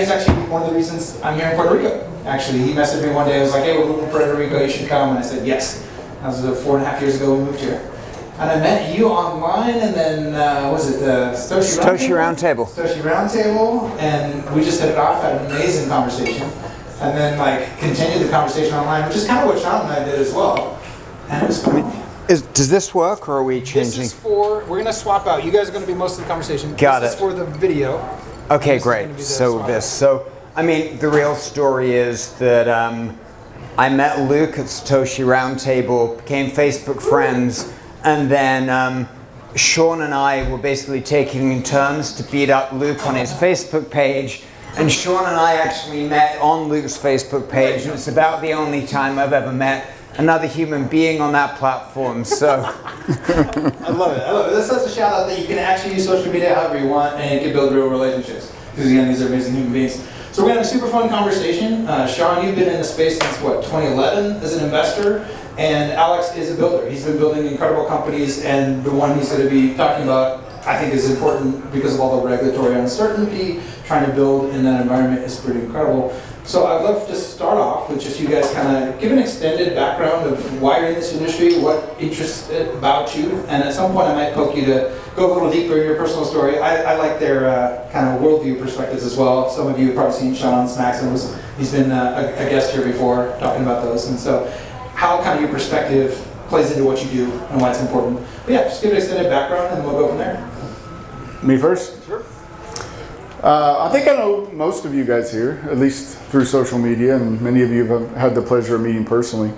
he's actually one of the reasons I'm here in Puerto Rico. Actually, he messaged me one day. I was like, hey, we're moving to Puerto Rico. You should come. And I said, yes. That was 4.5 years ago we moved here. And I met you online, and then, was it the Satoshi Roundtable? Satoshi Roundtable, and we just hit it off, had an amazing conversation. And then, like, continued the conversation online, which is kind of what Sean and I did as well. And it was fun. Does this work, or are we changing? This is for, we're going to swap out. You guys are going to be most of the conversation. Got it. This is for the video. Okay, great. So I mean, the real story is that I met Luke at Satoshi Roundtable, became Facebook friends, and then Sean and I were basically taking turns to beat up Luke on his Facebook page. And Sean and I actually met on Luke's Facebook page, and it's about the only time I've ever met another human being on that platform, so. I love it. This is a shout out that you can actually use social media however you want, and you can build real relationships. Because again, these are amazing human beings. So we're going to have a super fun conversation. Sean, you've been in the space since what, 2011 as an investor, and Alex is a builder. He's been building incredible companies, and the one he's going to be talking about I think is important because of all the regulatory uncertainty. Trying to build in that environment is pretty incredible. So I'd love to start off with just you guys kind of give an extended background of why you're in this industry, what interests it about you, and at some point I might poke you to go a little deeper in your personal story. I like their kind of worldview perspectives as well. Some of you have probably seen Sean's Maxims. He's been a guest here before talking about those, and so how kind of your perspective plays into what you do and why it's important. But yeah, just give an extended background and we'll go from there. Me first? Sure. I think I know most of you guys here, at least through social media, and many of you have had the pleasure of meeting personally.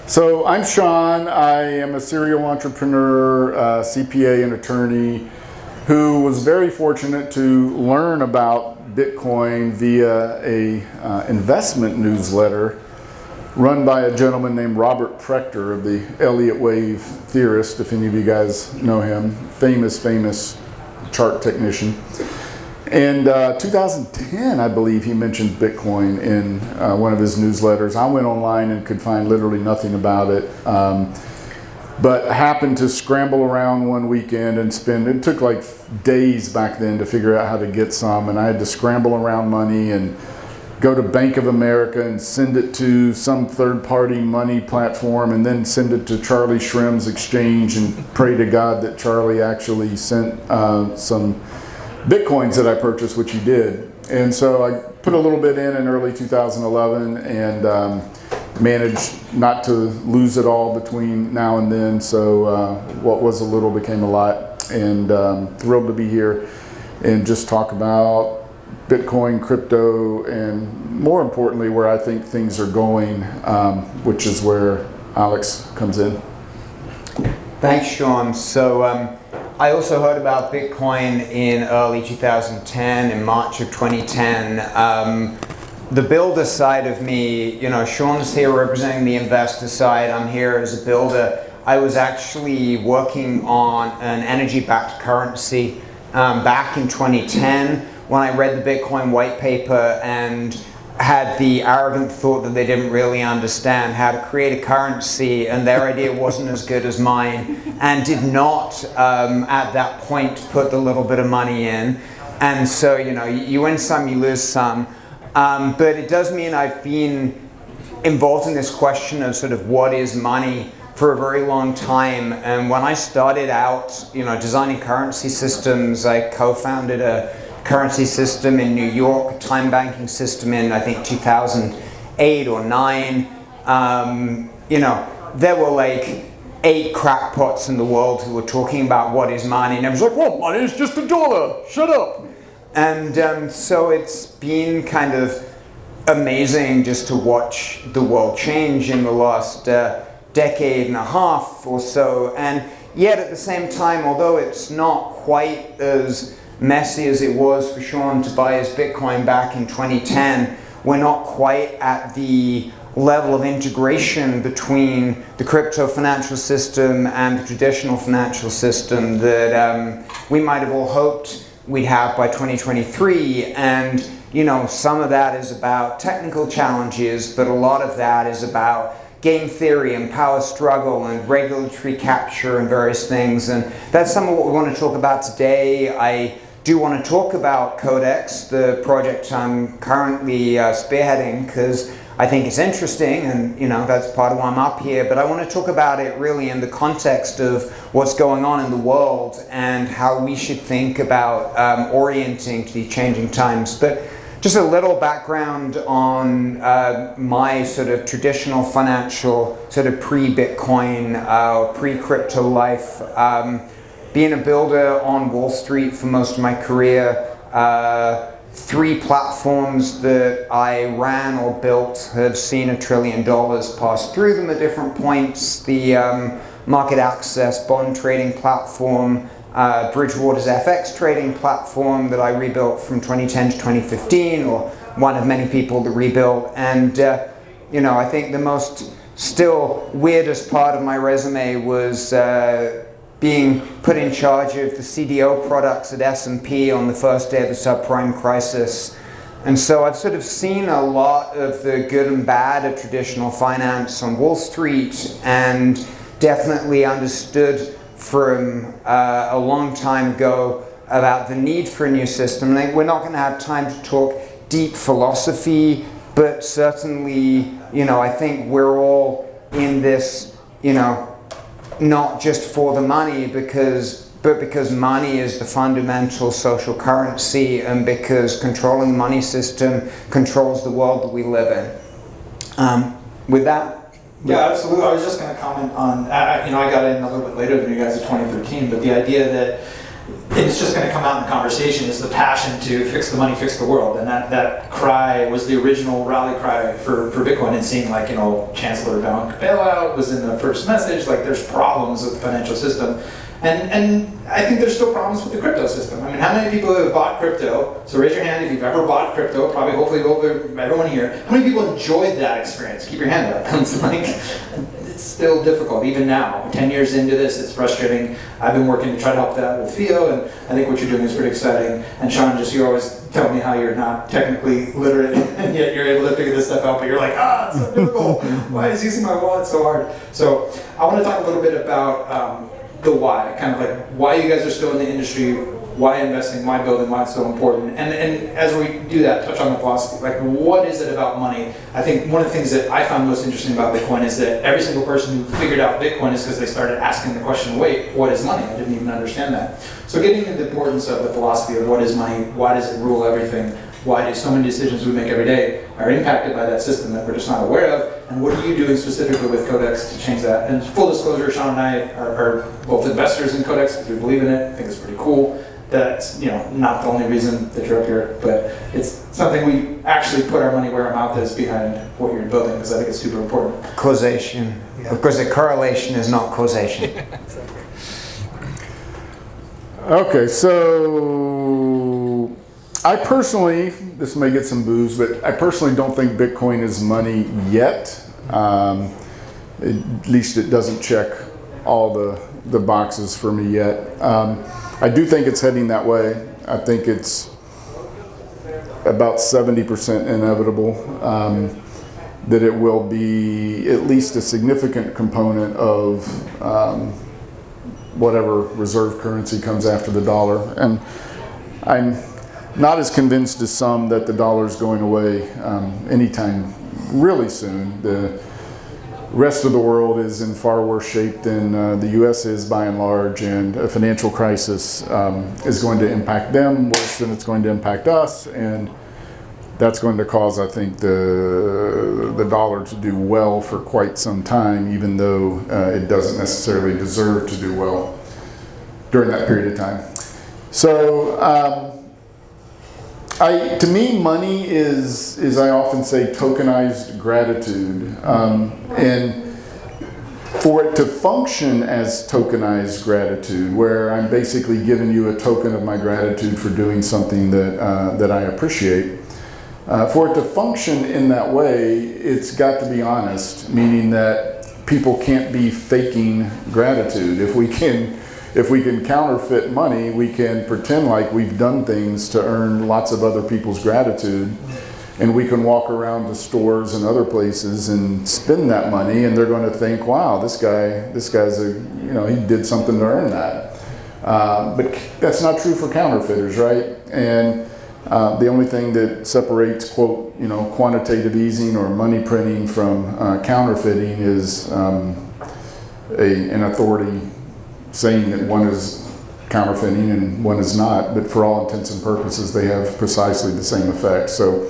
So I'm Sean. I am a serial entrepreneur, CPA and attorney who was very fortunate to learn about Bitcoin via a investment newsletter run by a gentleman named Robert Prechter of the Elliott Wave theorist, if any of you guys know him, famous chart technician. And 2010, I believe he mentioned Bitcoin in one of his newsletters. I went online and could find literally nothing about it, but happened to scramble around one weekend and it took like days back then to figure out how to get some, and I had to scramble around money and go to Bank of America and send it to some third-party money platform and then send it to Charlie Shrem's exchange and pray to God that Charlie actually sent some Bitcoins that I purchased, which he did. And so I put a little bit in early 2011 and managed not to lose it all between now and then. So what was a little became a lot, and thrilled to be here and just talk about Bitcoin, crypto, and more importantly, where I think things are going, which is where Alex comes in. Thanks, Sean. So I also heard about Bitcoin in early 2010, in March of 2010. The builder side of me, you know, Sean's here representing the investor side. I'm here as a builder. I was actually working on an energy-backed currency back in 2010. When I read the Bitcoin white paper and had the arrogant thought that they didn't really understand how to create a currency, and their idea wasn't as good as mine, and did not at that point put the little bit of money in. And so, you know, you win some, you lose some. But it does mean I've been involved in this question of sort of what is money for a very long time. And when I started out, you know, designing currency systems, I co-founded a currency system in New York, a time banking system in, I think, 2008 or 9. You know, there were like 8 crackpots in the world who were talking about what is money, and I was like, well, money is just $1, shut up. And so it's been kind of amazing just to watch the world change in the last decade and a half or so. And yet at the same time, although it's not quite as messy as it was for Sean to buy his Bitcoin back in 2010, we're not quite at the level of integration between the crypto financial system and the traditional financial system that we might have all hoped we'd have by 2023. And you know, some of that is about technical challenges, but a lot of that is about game theory and power struggle and regulatory capture and various things. And that's some of what we want to talk about today. I do want to talk about Codex, the project I'm currently spearheading, because I think it's interesting, and that's part of why I'm up here. But I want to talk about it really in the context of what's going on in the world and how we should think about orienting to these changing times. But just a little background on my sort of traditional financial, sort of pre-Bitcoin, pre-crypto life. Being a builder on Wall Street for most of my career, 3 platforms that I ran or built have seen $1 trillion pass through them at different points. The market access bond trading platform, Bridgewater's FX trading platform that I rebuilt from 2010 to 2015, or one of many people that rebuilt. And I think the most still weirdest part of my resume was being put in charge of the CDO products at S&P on the first day of the subprime crisis. And so I've sort of seen a lot of the good and bad of traditional finance on Wall Street, and definitely understood from a long time ago about the need for a new system. And we're not going to have time to talk deep philosophy, but certainly, I think we're all in this, not just for the money, but because money is the fundamental social currency, and because controlling the money system controls the world that we live in. With that? Yeah, absolutely. I was just going to comment on, I got in a little bit later than you guys in 2013, but the idea that it's just going to come out in the conversation is the passion to fix the money, fix the world. And that cry was the original rally cry for Bitcoin. And seeing Chancellor Bank bailout was in the first message, there's problems with the financial system. And I think there's still problems with the crypto system. I mean, how many people have bought crypto? So raise your hand if you've ever bought crypto, probably hopefully everyone here. How many people enjoyed that experience? Keep your hand up. It's still difficult, even now. 10 years into this, it's frustrating. I've been working to try to help that with Theo, and I think what you're doing is pretty exciting. And Sean, you always tell me how you're not technically literate, and yet you're able to figure this stuff out, but you're like, it's so difficult. Why is using my wallet so hard? So I want to talk a little bit about the why, kind of why you guys are still in the industry, why investing, why building, why it's so important. And as we do that, touch on the philosophy. What is it about money? I think one of the things that I found most interesting about Bitcoin is that every single person who figured out Bitcoin is because they started asking the question, wait, what is money? I didn't even understand that. So getting into the importance of the philosophy of what is money, why does it rule everything, why do so many decisions we make every day are impacted by that system that we're just not aware of, and what are you doing specifically with Codex to change that? And full disclosure, Sean and I are both investors in Codex because we believe in it. I think it's pretty cool. That's not the only reason that you're up here, but it's something we actually put our money where our mouth is behind what you're building, because I think it's super important. Causation. Yeah. Because a correlation is not causation. Okay, so I personally, this may get some boos, but I personally don't think Bitcoin is money yet. At least it doesn't check all the boxes for me yet. I do think it's heading that way. I think it's about 70% inevitable that it will be at least a significant component of whatever reserve currency comes after the dollar. And I'm not as convinced as some that the dollar is going away anytime really soon. The rest of the world is in far worse shape than the US is by and large, and a financial crisis is going to impact them worse than it's going to impact us, and that's going to cause, I think, the dollar to do well for quite some time, even though it doesn't necessarily deserve to do well during that period of time. So to me, money is I often say, tokenized gratitude. And for it to function as tokenized gratitude, where I'm basically giving you a token of my gratitude for doing something that I appreciate, for it to function in that way, it's got to be honest, meaning that people can't be faking gratitude. If we can counterfeit money, we can pretend like we've done things to earn lots of other people's gratitude, and we can walk around to stores and other places and spend that money, and they're going to think, wow, this guy's he did something to earn that. But that's not true for counterfeiters, right? And the only thing that separates, quote, quantitative easing or money printing from counterfeiting is an authority saying that one is counterfeiting and one is not, but for all intents and purposes, they have precisely the same effect. So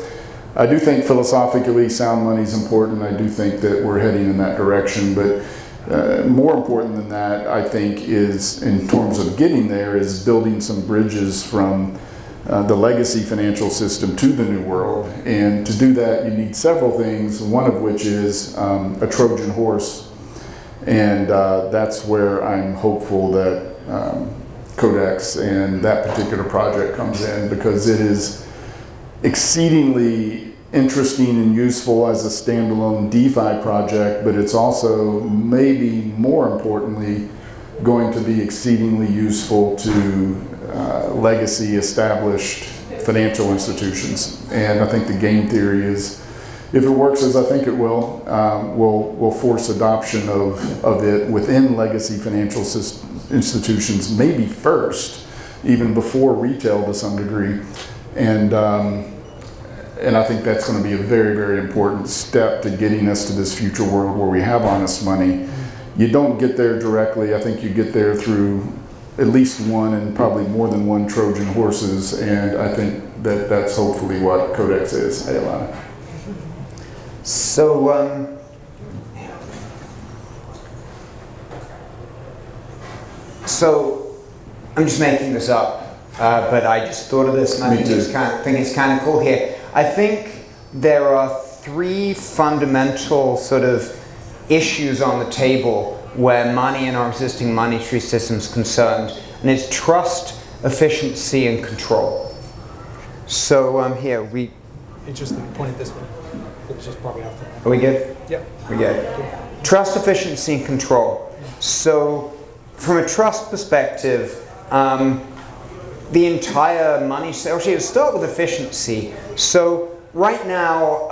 I do think philosophically sound money is important. I do think that we're heading in that direction, but more important than that, I think, is in terms of getting there, is building some bridges from the legacy financial system to the new world. And to do that, you need several things, one of which is a Trojan horse. And that's where I'm hopeful that Codex and that particular project comes in, because it is exceedingly interesting and useful as a standalone DeFi project, but it's also, maybe more importantly, going to be exceedingly useful to legacy established financial institutions. And I think the game theory is, if it works as I think it will force adoption of it within legacy financial institutions, maybe first, even before retail to some degree. And I think that's going to be a very, very important step to getting us to this future world where we have honest money. You don't get there directly. I think you get there through at least one and probably more than one Trojan horses. And I think that that's hopefully what Codex is. Hey, Alana. So, I'm just making this up, but I just thought of this, and I think it's kind of cool here. I think there are three fundamental sort of issues on the table where money and our existing monetary system is concerned, and it's trust, efficiency, and control. So here we. It's just pointed this way. It's just probably off the. Are we good? Yep. We good. Trust, efficiency, and control. So, from a trust perspective, the entire money. Actually, let's start with efficiency. So, right now,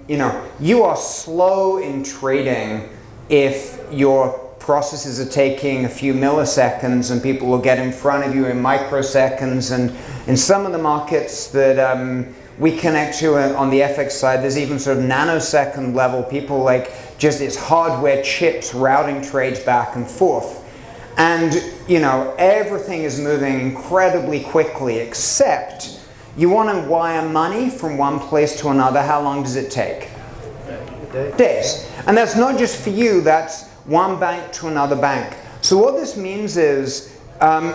you are slow in trading if your processes are taking a few milliseconds, and people will get in front of you in microseconds. And in some of the markets that we connect to on the FX side, there's even sort of nanosecond level people, like just it's hardware chips routing trades back and forth. And everything is moving incredibly quickly, except you want to wire money from one place to another. How long does it take? Days. And that's not just for you, that's one bank to another bank. So what this means is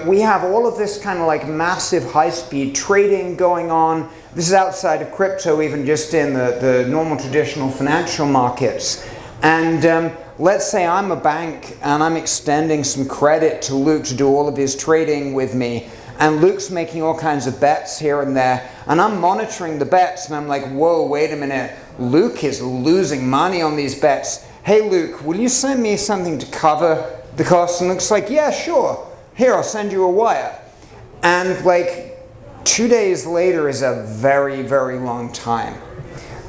we have all of this kind of like massive high-speed trading going on. This is outside of crypto, even just in the normal traditional financial markets. And let's say I'm a bank and I'm extending some credit to Luke to do all of his trading with me. And Luke's making all kinds of bets here and there. And I'm monitoring the bets, and I'm like, whoa, wait a minute. Luke is losing money on these bets. Hey, Luke, will you send me something to cover the cost? And Luke's like, yeah, sure. Here, I'll send you a wire. And like 2 days later is a very, very long time.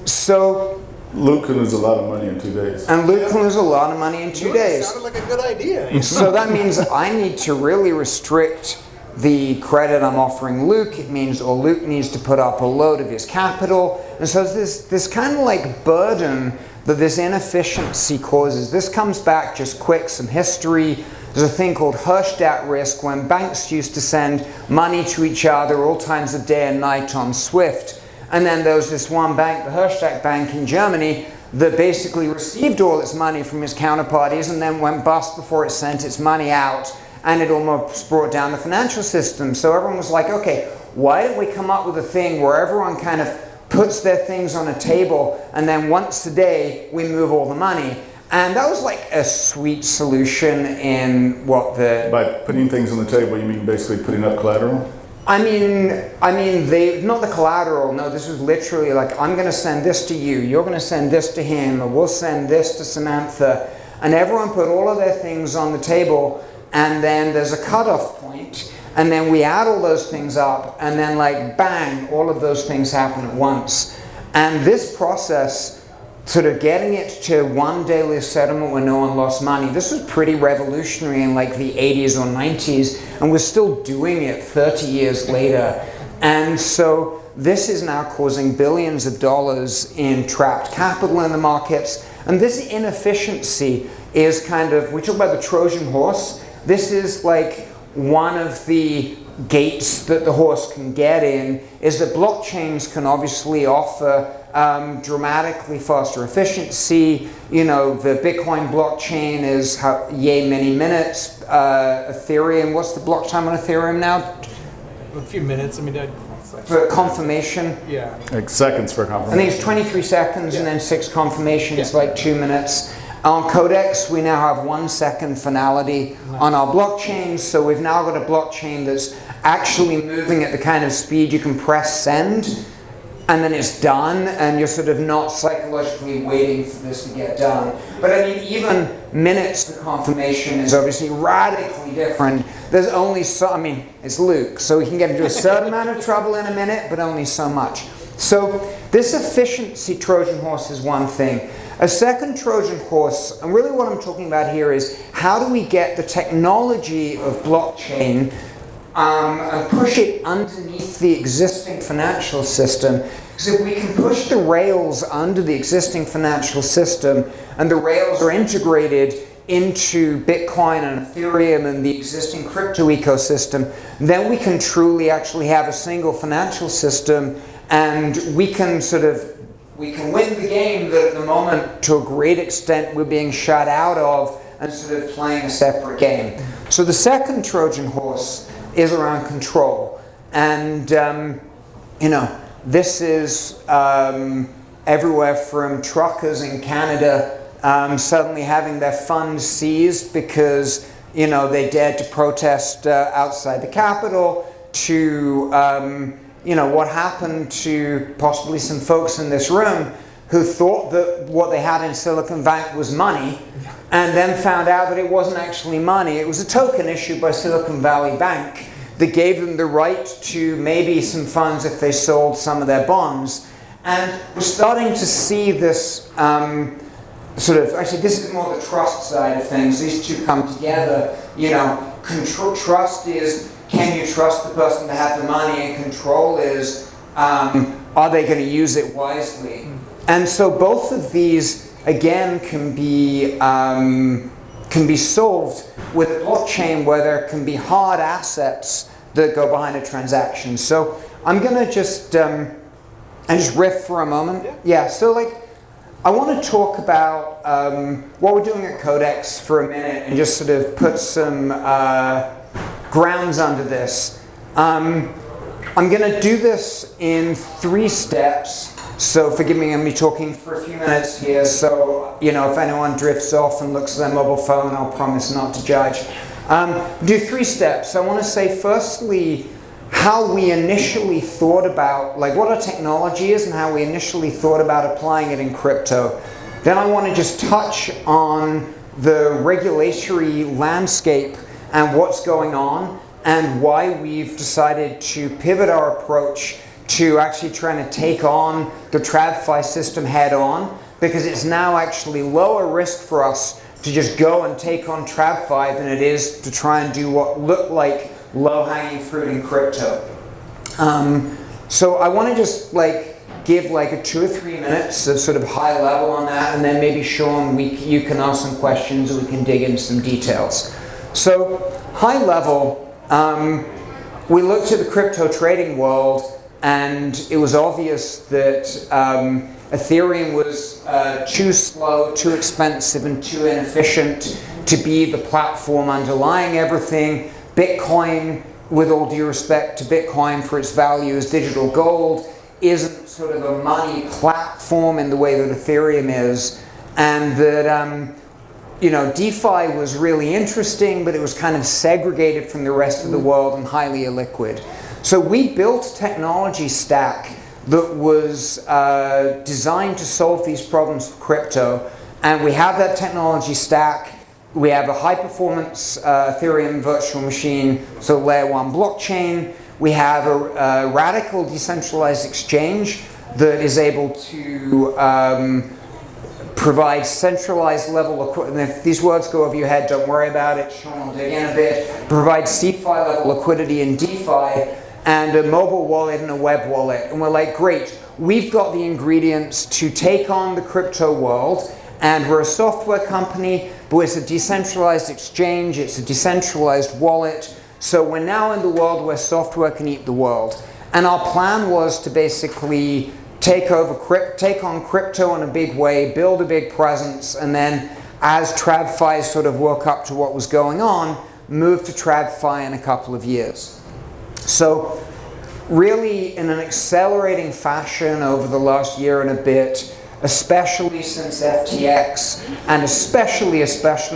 So Luke can lose a lot of money in 2 days. And Luke can lose a lot of money in 2 days. Sounded like a good idea. So that means I need to really restrict the credit I'm offering Luke. It means, or Luke needs to put up a load of his capital. And so there's this kind of like burden that this inefficiency causes. This comes back just quick, some history. There's a thing called Herstatt risk, when banks used to send money to each other all times of day and night on SWIFT. And then there was this one bank, the Herstatt Bank in Germany, that basically received all its money from its counterparties and then went bust before it sent its money out. And it almost brought down the financial system. So everyone was like, okay, why don't we come up with a thing where everyone kind of puts their things on a table, and then once a day we move all the money. And that was like a sweet solution in what the... By putting things on the table, you mean basically putting up collateral? I mean, they, not the collateral, no, this was literally like, I'm gonna send this to you, you're gonna send this to him, or we'll send this to Samantha. And everyone put all of their things on the table, and then there's a cutoff point, and then we add all those things up, and then like bang, all of those things happen at once. And this process sort of getting it to one daily settlement where no one lost money. This was pretty revolutionary in like the 80s or 90s, and we're still doing it 30 years later. And so this is now causing billions of dollars in trapped capital in the markets. And this inefficiency is kind of, we talk about the Trojan horse. This is like one of the gates that the horse can get in, is that blockchains can obviously offer dramatically faster efficiency. You know, the Bitcoin blockchain is yay many minutes. Ethereum, what's the block time on Ethereum now? A few minutes. I mean, For confirmation? yeah. Like seconds for I confirmation. think it's 23 seconds and then 6 confirmations, like 2 minutes. On Codex, we now have 1 second finality on our blockchain. So we've now got a blockchain that's actually moving at the kind of speed you can press send, and then it's done, and you're sort of not psychologically waiting for this to get done. But I mean, even minutes to confirmation is obviously radically different. There's only so, I mean, it's Luke, so we can get into a certain amount of trouble in a minute, but only so much. So this efficiency Trojan horse is one thing. A second Trojan horse, and really what I'm talking about here is how do we get the technology of blockchain and push it underneath the existing financial system. Because if we can push the rails under the existing financial system, and the rails are integrated into Bitcoin and Ethereum and the existing crypto ecosystem, then we can truly actually have a single financial system, and we can win the game that at the moment, to a great extent, we're being shut out of and sort of playing a separate game. So the second Trojan horse is around control. And, you know, this is everywhere from truckers in Canada suddenly having their funds seized because, you know, they dared to protest outside the Capitol, to, you know, what happened to possibly some folks in this room who thought that what they had in Silicon Valley was money, and then found out that it wasn't actually money. It was a token issued by Silicon Valley Bank that gave them the right to maybe some funds if they sold some of their bonds. And we're starting to see this sort of, actually this is more the trust side of things. These two come together. You know, trust is, can you trust the person to have the money? And control is, are they going to use it wisely? And so both of these, again, can be solved with a blockchain where there can be hard assets that go behind a transaction. So I'm going to just riff for a moment. Yeah, so like, I want to talk about what we're doing at Codex for a minute and just sort of put some grounds under this. I'm going to do this in 3 steps. So forgive me, I'm going to be talking for a few minutes here. So, you know, if anyone drifts off and looks at their mobile phone, I'll promise not to judge. Do 3 steps. I want to say, firstly, how we initially thought about, like what our technology is and how we initially thought about applying it in crypto. Then I want to just touch on the regulatory landscape and what's going on, and why we've decided to pivot our approach to actually trying to take on the TradFi system head on, because it's now actually lower risk for us to just go and take on TradFi than it is to try and do what look like low-hanging fruit in crypto. So I want to just like give like a 2 or 3 minutes of sort of high level on that, and then maybe Sean, you can ask some questions and we can dig into some details. So high level, we looked at the crypto trading world, and it was obvious that Ethereum was too slow, too expensive, and too inefficient to be the platform underlying everything. Bitcoin, with all due respect to Bitcoin for its value as digital gold, isn't sort of a money platform in the way that Ethereum is. And that, you know, DeFi was really interesting, but it was kind of segregated from the rest of the world and highly illiquid. So we built a technology stack that was designed to solve these problems for crypto. And we have that technology stack. We have a high-performance Ethereum virtual machine, so layer 1 blockchain. We have a radical decentralized exchange that is able to provide centralized level liquidity. And if these words go over your head, don't worry about it. Sean will dig in a bit. Provide CeFi level liquidity in DeFi, and a mobile wallet and a web wallet. And we're like, great, we've got the ingredients to take on the crypto world, and we're a software company, but it's a decentralized exchange, it's a decentralized wallet. So we're now in the world where software can eat the world. And our plan was to basically take on crypto in a big way, build a big presence, and then as TradFi sort of woke up to what was going on, move to TradFi in a couple of years. So really in an accelerating fashion over the last year and a bit, especially since FTX, and especially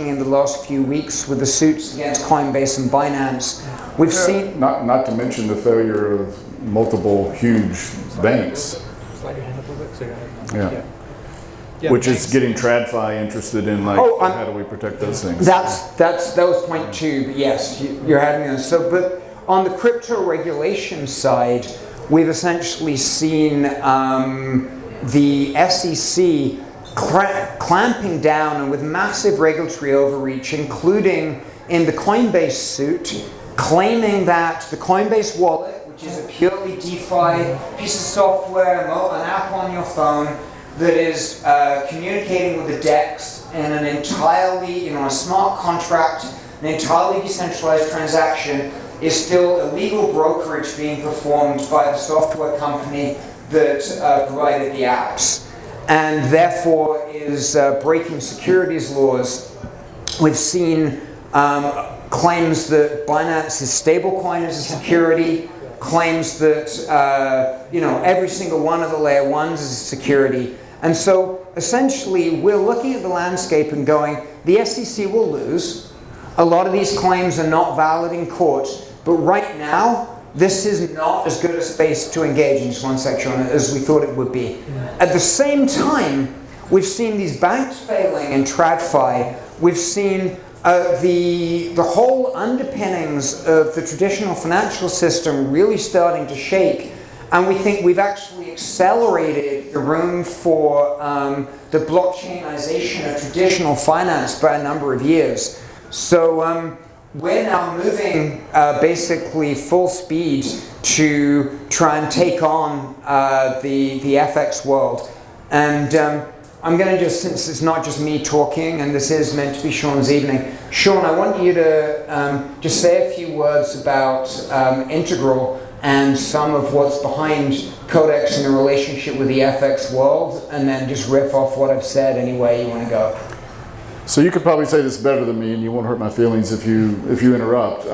in the last few weeks with the suits against Coinbase and Binance, we've seen... Not to mention the failure of multiple huge banks. Slide your hand up a little bit so you're ahead. Yeah. Which is getting TradFi interested in, like, how do we protect those things? That was point two, but yes, you're having this. So, but on the crypto regulation side, we've essentially seen the SEC clamping down and with massive regulatory overreach, including in the Coinbase suit, claiming that the Coinbase wallet, which is a purely DeFi piece of software, an app on your phone that is communicating with the DEX in an entirely, a smart contract, an entirely decentralized transaction, is still illegal brokerage being performed by the software company that provided the apps, and therefore is breaking securities laws. We've seen claims that Binance's stablecoin is a security, claims that every single one of the layer ones is a security. And so essentially we're looking at the landscape and going, the SEC will lose. A lot of these claims are not valid in court, but right now this is not as good a space to engage in, just one section on it, as we thought it would be. At the same time, we've seen these banks failing in TradFi. We've seen the whole underpinnings of the traditional financial system really starting to shake. And we think we've actually accelerated the room for the blockchainization of traditional finance by a number of years. So we're now moving basically full speed to try and take on the FX world. And I'm going to just, since it's not just me talking and this is meant to be Sean's evening, Sean, I want you to just say a few words about Integral and some of what's behind Codex and the relationship with the FX world, and then just riff off what I've said any way you want to go. So you could probably say this better than me, and you won't hurt my feelings if you interrupt.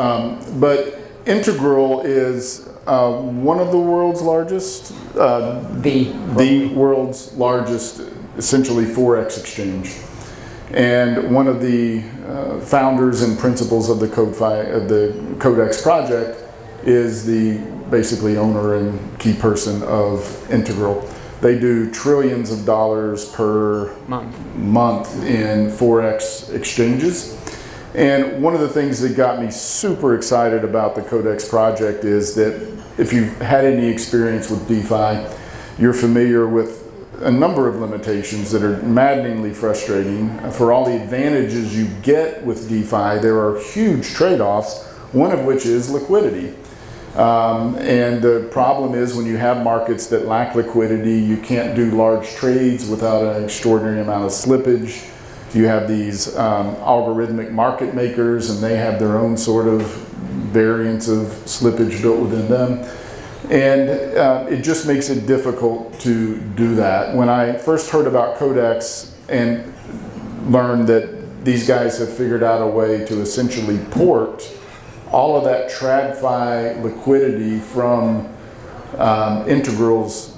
But Integral is one of the world's largest, the world's largest, essentially Forex exchange, and one of the founders and principals of the Codex project is the basically owner and key person of Integral. They do trillions of dollars per month in Forex exchanges. And one of the things that got me super excited about the Codex project is that if you've had any experience with DeFi, you're familiar with a number of limitations that are maddeningly frustrating. For all the advantages you get with DeFi, there are huge trade-offs, one of which is liquidity. And the problem is when you have markets that lack liquidity, you can't do large trades without an extraordinary amount of slippage. You have these algorithmic market makers, and they have their own sort of variants of slippage built within them. And it just makes it difficult to do that. When I first heard about Codex and learned that these guys have figured out a way to essentially port all of that TradFi liquidity from Integral's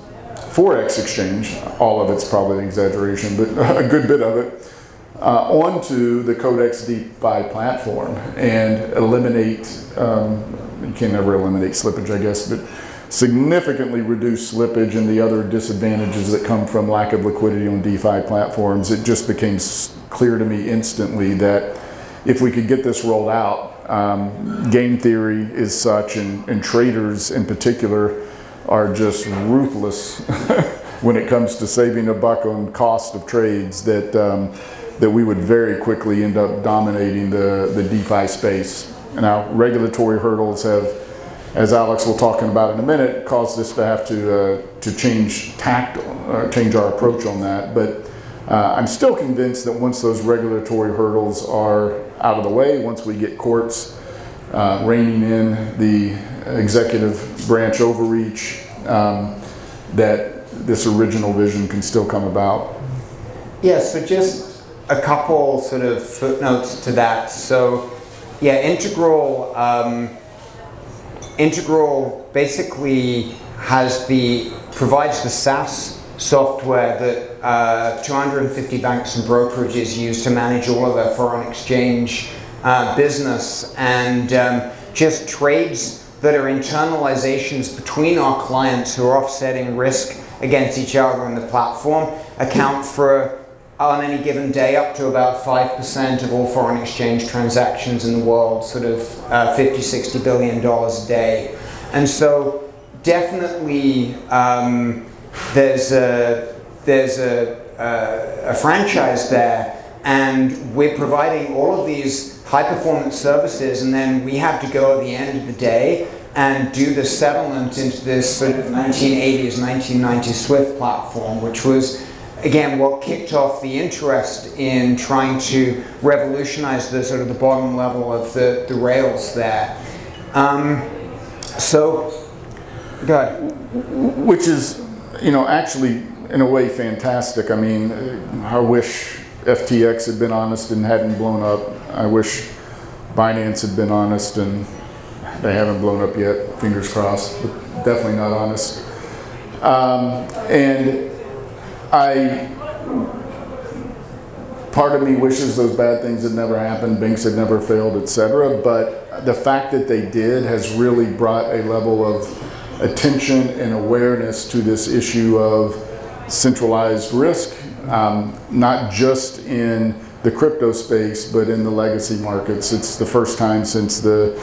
Forex exchange, all of it's probably an exaggeration, but a good bit of it, onto the Codex DeFi platform and eliminate, you can never eliminate slippage, I guess, but significantly reduce slippage and the other disadvantages that come from lack of liquidity on DeFi platforms. It just became clear to me instantly that if we could get this rolled out, game theory is such, and traders in particular are just ruthless when it comes to saving a buck on cost of trades, that that we would very quickly end up dominating the DeFi space. Now, regulatory hurdles have, as Alex will talk about in a minute, caused us to have to change tact or change our approach on that. But I'm still convinced that once those regulatory hurdles are out of the way, once we get courts reining in the executive branch overreach, that this original vision can still come about. Yeah, so just a couple sort of footnotes to that. So, yeah, Integral basically provides the SaaS software that 250 banks and brokerages use to manage all of their foreign exchange business, and just trades that are internalizations between our clients who are offsetting risk against each other on the platform account for, on any given day, up to about 5% of all foreign exchange transactions in the world, sort of $50–60 billion a day. And so definitely there's a franchise there, and we're providing all of these high performance services, and then we have to go at the end of the day and do the settlement into this sort of 1980s, 1990s SWIFT platform, which was, again, what kicked off the interest in trying to revolutionize the sort of the bottom level of the rails there. So, go ahead. Which is, actually in a way fantastic. I mean, I wish FTX had been honest and hadn't blown up. I wish Binance had been honest, and they haven't blown up yet, fingers crossed, but definitely not honest. And part of me wishes those bad things had never happened, banks had never failed, etc. But the fact that they did has really brought a level of attention and awareness to this issue of centralized risk, not just in the crypto space, but in the legacy markets. It's the first time since the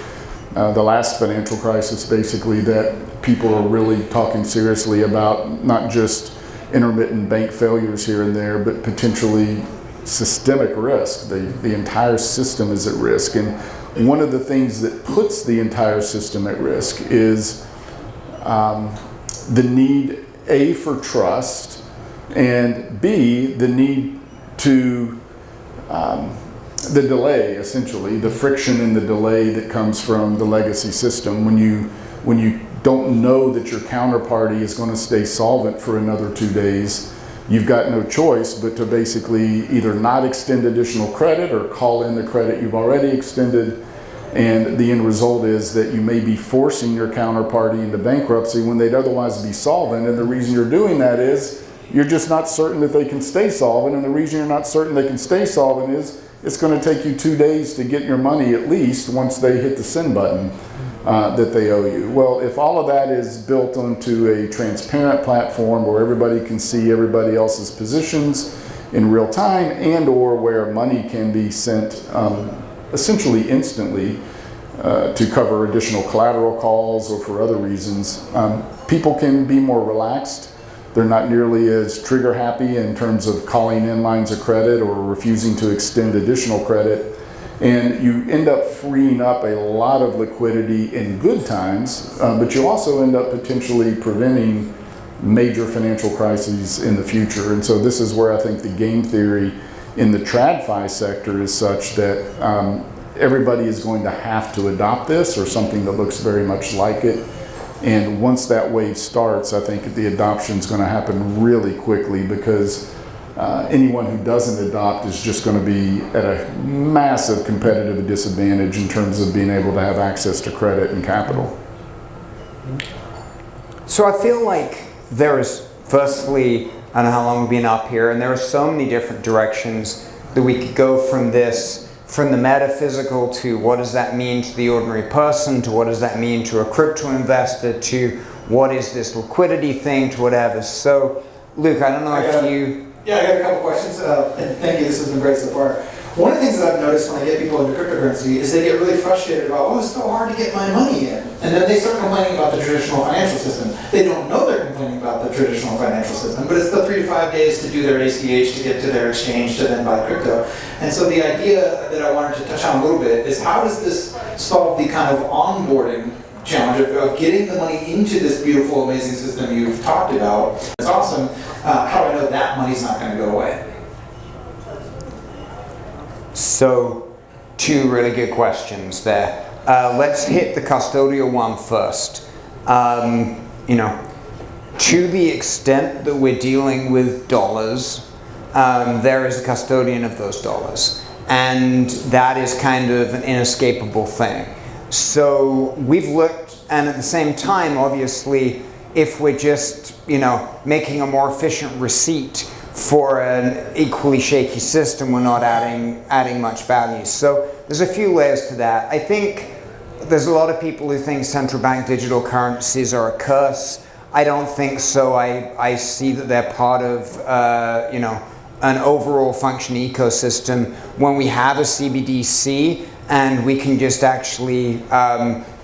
last financial crisis, basically, that people are really talking seriously about not just intermittent bank failures here and there, but potentially systemic risk. The entire system is at risk. And one of the things that puts the entire system at risk is the need, A, for trust, and B, the need to, the delay, essentially, the friction and the delay that comes from the legacy system. When you don't know that your counterparty is going to stay solvent for another 2 days, you've got no choice but to basically either not extend additional credit or call in the credit you've already extended. And the end result is that you may be forcing your counterparty into bankruptcy when they'd otherwise be solvent. And the reason you're doing that is you're just not certain that they can stay solvent. And the reason you're not certain they can stay solvent is it's going to take you 2 days to get your money, at least, once they hit the send button that they owe you. Well, if all of that is built onto a transparent platform where everybody can see everybody else's positions in real time, and or where money can be sent essentially instantly to cover additional collateral calls or for other reasons, people can be more relaxed. They're not nearly as trigger happy in terms of calling in lines of credit or refusing to extend additional credit. And you end up freeing up a lot of liquidity in good times, but you also end up potentially preventing major financial crises in the future. And so this is where I think the game theory in the TradFi sector is such that everybody is going to have to adopt this or something that looks very much like it. And once that wave starts, I think the adoption is going to happen really quickly, because anyone who doesn't adopt is just going to be at a massive competitive disadvantage in terms of being able to have access to credit and capital. So I feel like there is, firstly, I don't know how long we've been up here, and there are so many different directions that we could go from this, from the metaphysical to what does that mean to the ordinary person, to what does that mean to a crypto investor, to what is this liquidity thing, to whatever. So, Luke, I don't know if you... Yeah, I got a couple questions, and thank you, this has been great so far. One of the things that I've noticed when I get people into cryptocurrency is they get really frustrated about, oh, it's so hard to get my money in. And then they start complaining about the traditional financial system. They don't know they're complaining about the traditional financial system. But it's the 3 to 5 days to do their ACH, to get to their exchange, to then buy crypto. And so the idea that I wanted to touch on a little bit is how does this solve the kind of onboarding challenge of getting the money into this beautiful, amazing system you've talked about? It's awesome. How do I know that money's not going to go away? So, two really good questions there. Let's hit the custodial one first. To the extent that we're dealing with dollars, there is a custodian of those dollars. And that is kind of an inescapable thing. So we've looked, and at the same time, obviously, if we're just, making a more efficient receipt for an equally shaky system, we're not adding much value. So there's a few layers to that. I think there's a lot of people who think central bank digital currencies are a curse. I don't think so. I see that they're part of, an overall functioning ecosystem. When we have a CBDC and we can just actually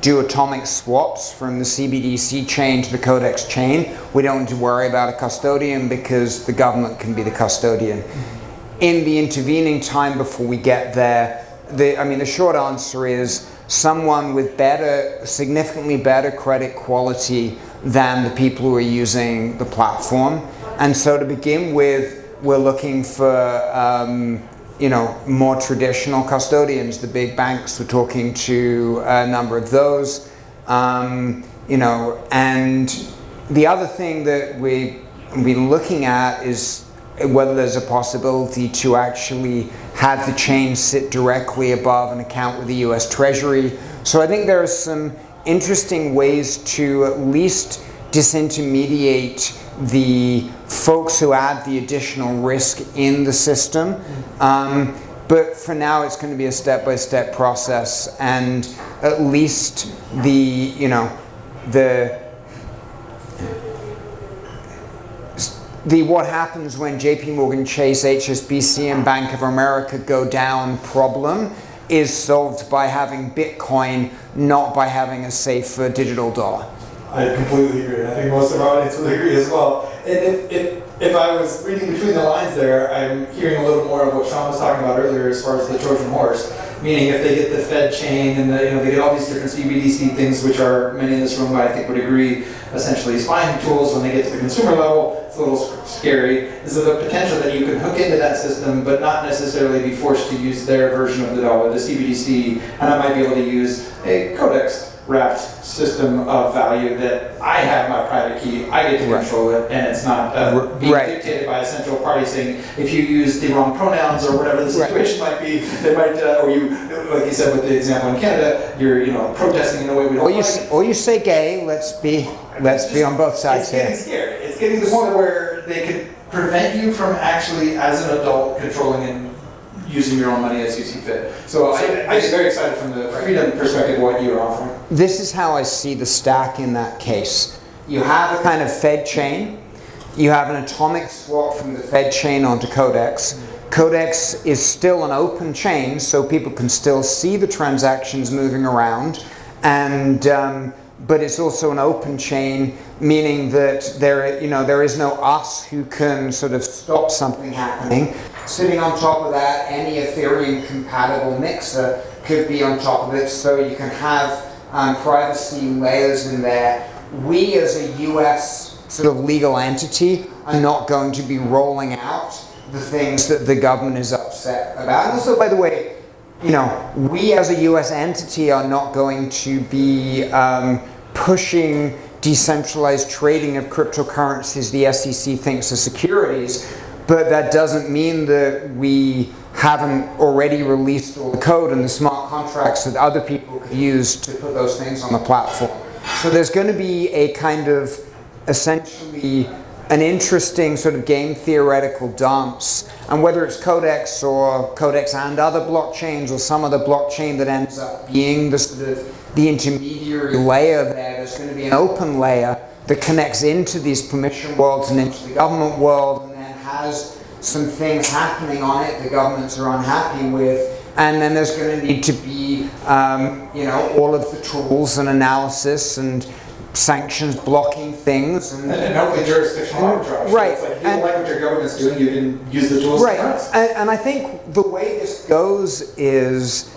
do atomic swaps from the CBDC chain to the Codex chain, we don't need to worry about a custodian because the government can be the custodian. In the intervening time before we get there, the short answer is someone with significantly better credit quality than the people who are using the platform. And so to begin with, we're looking for more traditional custodians. The big banks, we're talking to a number of those. And the other thing that we've been looking at is whether there's a possibility to actually have the chain sit directly above an account with the US Treasury. So I think there are some interesting ways to at least disintermediate the folks who add the additional risk in the system. But for now, it's going to be a step-by-step process, and at least what happens when JP Morgan Chase, HSBC, and Bank of America go down problem is solved by having Bitcoin, not by having a safer digital dollar. I completely agree. I think most of our audience would agree as well. And if I was reading between the lines there, I'm hearing a little more of what Sean was talking about earlier as far as the Trojan horse. Meaning if they get the Fed chain and they get all these different CBDC things, which are many in this room I think would agree, essentially spying tools when they get to the consumer level, it's a little scary. Is there the potential that you can hook into that system but not necessarily be forced to use their version of the dollar, the CBDC, and I might be able to use a Codex wrapped system of value that I have my private key, I get to control it, and it's not being dictated by a central party saying if you use the wrong pronouns or whatever the situation might be, they might, or you, like you said with the example in Canada, you're protesting in a way we don't like. Or you say gay. Let's be on both sides here. It's getting scary. It's getting to the point where they could prevent you from actually, as an adult, controlling and using your own money as you see fit. So I'm very excited from the freedom perspective what you're offering. This is how I see the stack in that case. You have a kind of Fed chain. You have an atomic swap from the Fed chain onto Codex. Codex is still an open chain, so people can still see the transactions moving around. But it's also an open chain, meaning that there is no us who can sort of stop something happening. Sitting on top of that, any Ethereum compatible mixer could be on top of it, so you can have privacy layers in there. We as a US sort of legal entity are not going to be rolling out the things that the government is upset about. And also, by the way, we as a US entity are not going to be pushing decentralized trading of cryptocurrencies the SEC thinks are securities, but that doesn't mean that we haven't already released all the code and the smart contracts that other people could use to put those things on the platform. So there's going to be a kind of essentially an interesting sort of game theoretical dance, and whether it's Codex or Codex and other blockchains or some other blockchain that ends up being the sort of the intermediary layer there's going to be an open layer that connects into these permission worlds and into the government world, and then has some things happening on it the governments are unhappy with, and then there's going to need to be all of the tools and analysis and sanctions blocking things. And hopefully jurisdictional arbitrage. So Right. it's like, if you don't like what your government's doing, you can use the tools Right, to press. and I think the way this goes is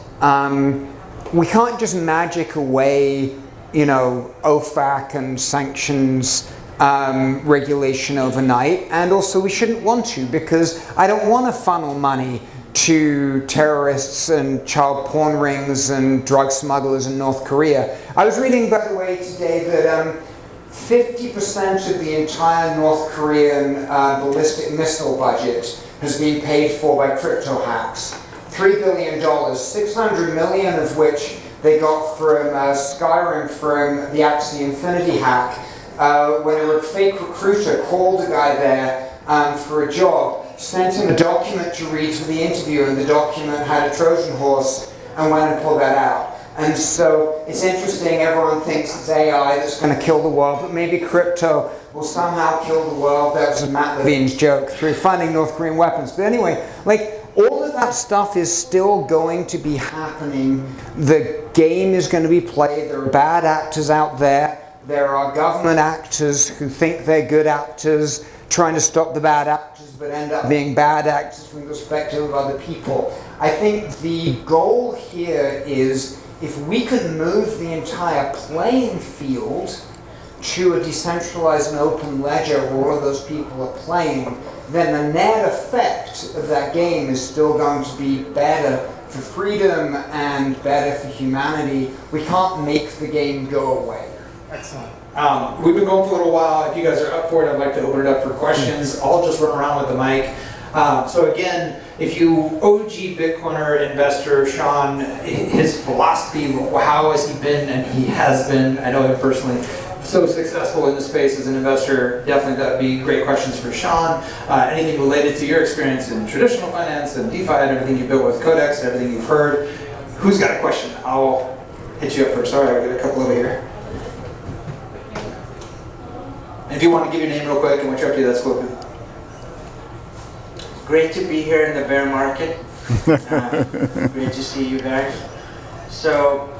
we can't just magic away, OFAC and sanctions regulation overnight, and also we shouldn't want to, because I don't want to funnel money to terrorists and child porn rings and drug smugglers in North Korea. I was reading, by the way, today that 50% of the entire North Korean ballistic missile budget has been paid for by crypto hacks. $3 billion, 600 million of which they got from Skyrim from the Axie Infinity hack, when a fake recruiter called a guy there for a job, sent him a document to read for the interview, and the document had a Trojan horse, and went and pulled that out. And so it's interesting, everyone thinks it's AI that's going to kill the world, but maybe crypto will somehow kill the world. That was Matt Levine's joke, through funding North Korean weapons. But anyway, all of that stuff is still going to be happening. The game is going to be played. There are bad actors out there. There are government actors who think they're good actors, trying to stop the bad actors, but end up being bad actors from the perspective of other people. I think the goal here is, if we could move the entire playing field to a decentralized and open ledger where all of those people are playing, then the net effect of that game is still going to be better for freedom and better for humanity. We can't make the game go away. Excellent. We've been going for a little while. If you guys are up for it, I'd like to open it up for questions. I'll just run around with the mic. So again, if you OG Bitcoiner investor, Sean, his philosophy, how has he been, and he has been, I know him personally, so successful in the space as an investor, definitely that would be great questions for Sean. Anything related to your experience in traditional finance and DeFi and everything you built with Codex, everything you've heard. Who's got a question? I'll hit you up first. All right, I'll get a couple over here. If you want to give your name real quick and what you're up to, that's cool. Great to be here in the bear market. Great to see you guys. So,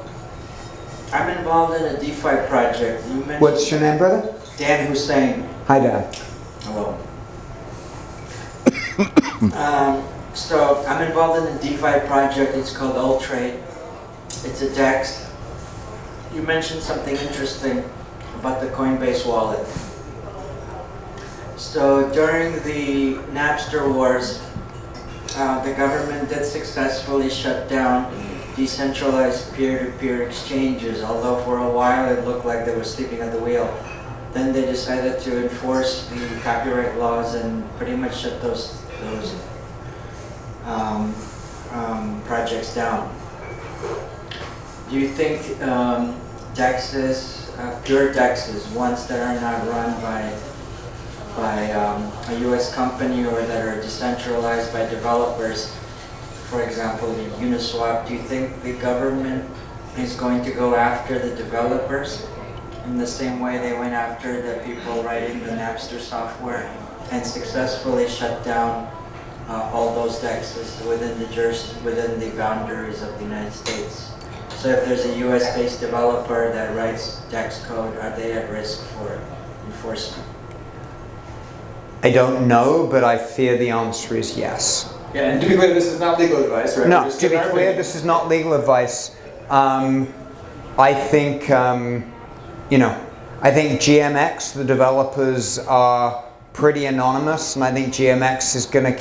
I'm involved in a DeFi project. You mentioned What's your name, brother? Dan Hussein. Hi, Dan. Hello. So, I'm involved in a DeFi project. It's called Ultrade. It's a DEX. You mentioned something interesting about the Coinbase wallet. So during the Napster wars, the government did successfully shut down decentralized peer-to-peer exchanges, although for a while it looked like they were sleeping at the wheel. Then they decided to enforce the copyright laws and pretty much shut those projects down. Do you think DEXs, pure DEXs, ones that are not run by a US company or that are decentralized by developers, for example, the Uniswap, do you think the government is going to go after the developers in the same way they went after the people writing the Napster software and successfully shut down all those DEXs within the boundaries of the United States? So if there's a US-based developer that writes DEX code, are they at risk for enforcement? I don't know, but I fear the answer is yes. Yeah, and to be clear, this is not legal advice, right? No, to be clear, this is not legal advice. I think, I think GMX, the developers are pretty anonymous, and I think GMX is going to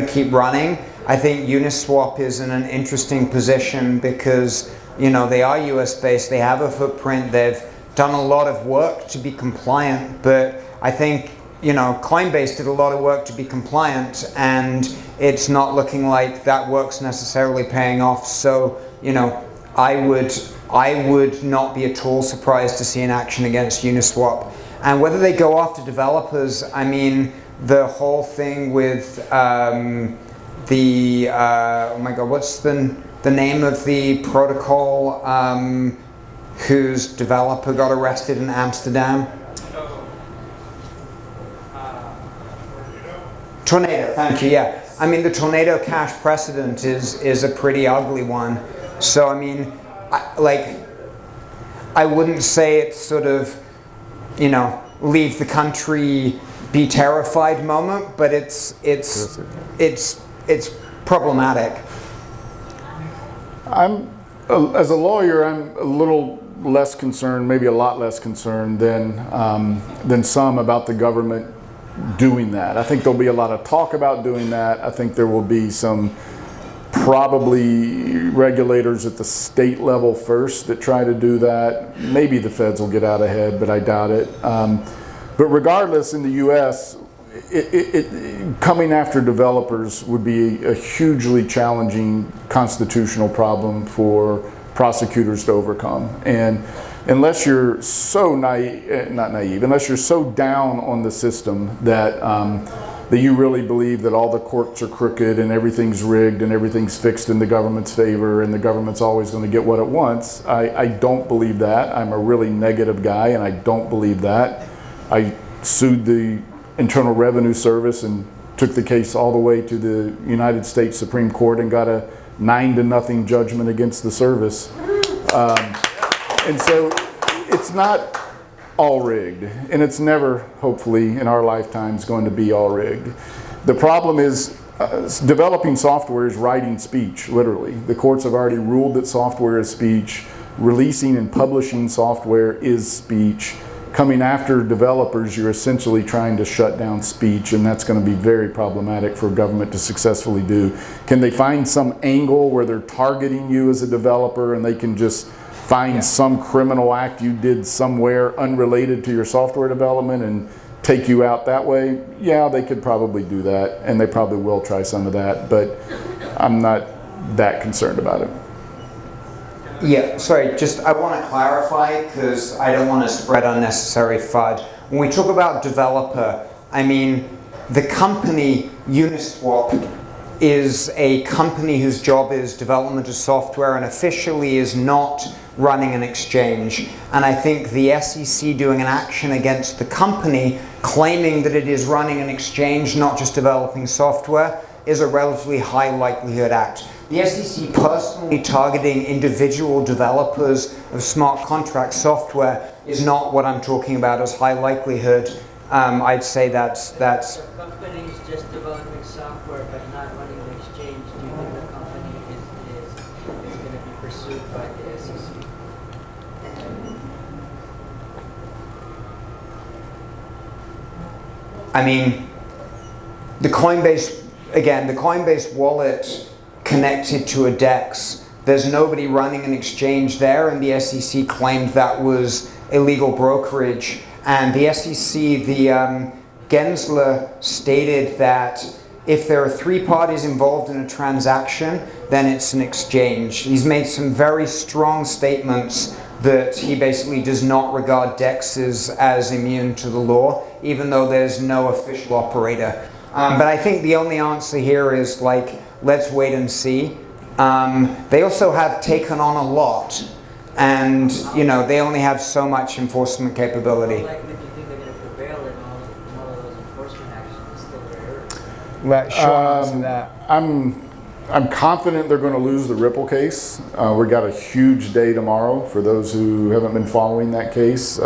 keep running. I think Uniswap is in an interesting position because, they are US based, they have a footprint, they've done a lot of work to be compliant, but I think Coinbase did a lot of work to be compliant, and it's not looking like that work's necessarily paying off. So, I would not be at all surprised to see an action against Uniswap. And whether they go after developers, I mean, the whole thing with oh my God, what's the name of the protocol whose developer got arrested in Amsterdam? Tornado, thank you, yeah. I mean, the Tornado Cash precedent is a pretty ugly one. So, I mean, I wouldn't say it's sort of, you know, leave the country, be terrified moment, but it's problematic. As a lawyer, I'm a little less concerned, maybe a lot less concerned than some about the government doing that. I think there'll be a lot of talk about doing that. I think there will be some probably regulators at the state level first that try to do that. Maybe the feds will get out ahead, but I doubt it. But regardless, in the U.S., coming after developers would be a hugely challenging constitutional problem for prosecutors to overcome. And unless you're so naive, unless you're so down on the system that that you really believe that all the courts are crooked and everything's rigged and everything's fixed in the government's favor and the government's always going to get what it wants, I don't believe that. I'm a really negative guy, and I don't believe that. I sued the Internal Revenue Service and took the case all the way to the United States Supreme Court and got a 9-0 judgment against the service. And so it's not all rigged, and it's never, hopefully, in our lifetimes going to be all rigged. The problem is developing software is writing speech, literally. The courts have already ruled that software is speech. Releasing and publishing software is speech. Coming after developers, you're essentially trying to shut down speech, and that's going to be very problematic for government to successfully do. Can they find some angle where they're targeting you as a developer and they can just find some criminal act you did somewhere unrelated to your software development and take you out that way? Yeah, they could probably do that, and they probably will try some of that, but I'm not that concerned about it. Yeah, sorry, just I want to clarify because I don't want to spread unnecessary FUD. When we talk about developer, I mean the company Uniswap is a company whose job is development of software and officially is not running an exchange. And I think the SEC doing an action against the company claiming that it is running an exchange, not just developing software, is a relatively high likelihood act. The SEC personally targeting individual developers of smart contract software is not what I'm talking about as high likelihood. I'd say that's... So companies just developing software but not running the exchange, do you think the company is going to be pursued by the SEC? I mean, the Coinbase wallet connected to a DEX, there's nobody running an exchange there, and the SEC claimed that was illegal brokerage. And the SEC, Gensler stated that if there are 3 parties involved in a transaction, then it's an exchange. He's made some very strong statements that he basically does not regard DEXs as immune to the law, even though there's no official operator. But I think the only answer here is like, let's wait and see. They also have taken on a lot, and you know they only have so much enforcement capability. How likely do you think they're going to prevail in all of those enforcement actions still there? Let Sean answer that. I'm confident they're going to lose the Ripple case. We got a huge day tomorrow for those who haven't been following that case.